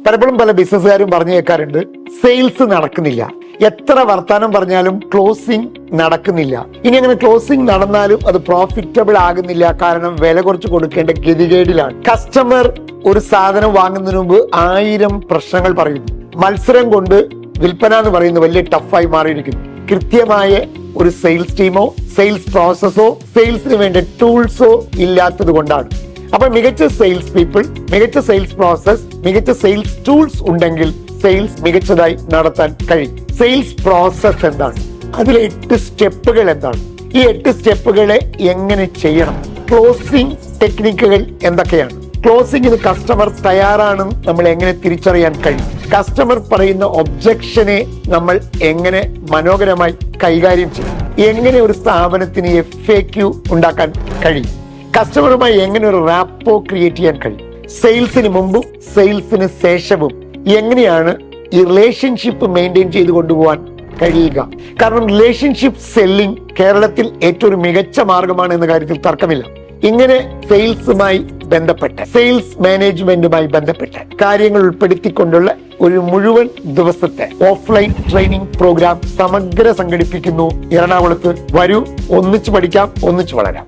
പലപ്പോഴും പല ബിസിനസ്സുകാരും പറഞ്ഞു കേൾക്കാറുണ്ട്, സെയിൽസ് നടക്കുന്നില്ല, എത്ര വർത്താനം പറഞ്ഞാലും ക്ലോസിംഗ് നടക്കുന്നില്ല. ഇനി അങ്ങനെ ക്ലോസിംഗ് നടന്നാലും അത് പ്രോഫിറ്റബിൾ ആകുന്നില്ല, കാരണം വില കുറച്ച് കൊടുക്കേണ്ട ഗതികേടിലാണ്. കസ്റ്റമർ ഒരു സാധനം വാങ്ങുന്നതിന് മുമ്പ് 1000 പ്രശ്നങ്ങൾ പറയുന്നു. മത്സരം കൊണ്ട് വിൽപ്പന എന്ന് പറയുന്നത് വലിയ ടഫായി മാറിയിരിക്കുന്നു. കൃത്യമായ ഒരു സെയിൽസ് ടീമോ സെയിൽസ് പ്രോസസ്സോ സെയിൽസിന് വേണ്ട ടൂൾസോ ഇല്ലാത്തത് കൊണ്ടാണ്. അപ്പൊ മികച്ച സെയിൽസ് പീപ്പിൾ, മികച്ച സെയിൽസ് പ്രോസസ്, മികച്ച സെയിൽസ് ടൂൾസ് ഉണ്ടെങ്കിൽ സെയിൽസ് മികച്ചതായി നടത്താൻ കഴിയും. സെയിൽസ് പ്രോസസ് എന്താണ്? അതിലെ 8 സ്റ്റെപ്പുകൾ എന്താണ്? ഈ 8 സ്റ്റെപ്പുകളെ എങ്ങനെ ചെയ്യണം? ക്ലോസിംഗ് ടെക്നിക്കുകൾ എന്തൊക്കെയാണ്? ക്ലോസിംഗിന് കസ്റ്റമർ തയ്യാറാണെന്ന് നമ്മൾ എങ്ങനെ തിരിച്ചറിയാൻ കഴിയും? കസ്റ്റമർ പറയുന്ന ഒബ്ജക്ഷനെ നമ്മൾ എങ്ങനെ മനോഹരമായി കൈകാര്യം ചെയ്യും? എങ്ങനെ ഒരു സ്ഥാപനത്തിന് FAQ ഉണ്ടാക്കാൻ കഴിയും? കസ്റ്റമറുമായി എങ്ങനെ ഒരു റാപ്പോ ക്രിയേറ്റ് ചെയ്യാൻ കഴിയും? സെയിൽസിന് മുമ്പും സെയിൽസിന് ശേഷവും എങ്ങനെയാണ് ഈ റിലേഷൻഷിപ്പ് മെയിൻറ്റെയിൻ ചെയ്ത് കൊണ്ടുപോകാൻ കഴിയുക? കാരണം റിലേഷൻഷിപ്പ് സെല്ലിംഗ് കേരളത്തിൽ ഏറ്റവും മികച്ച മാർഗമാണ് എന്ന കാര്യത്തിൽ തർക്കമില്ല. ഇങ്ങനെ സെയിൽസുമായി ബന്ധപ്പെട്ട, സെയിൽസ് മാനേജ്മെന്റുമായി ബന്ധപ്പെട്ട കാര്യങ്ങൾ ഉൾപ്പെടുത്തിക്കൊണ്ടുള്ള ഒരു മുഴുവൻ ദിവസത്തെ ഓഫ്ലൈൻ ട്രെയിനിങ് പ്രോഗ്രാം സമഗ്ര സംഘടിപ്പിക്കുന്നു എറണാകുളത്ത്. വരൂ, ഒന്നിച്ചു പഠിക്കാം, ഒന്നിച്ചു വളരാം.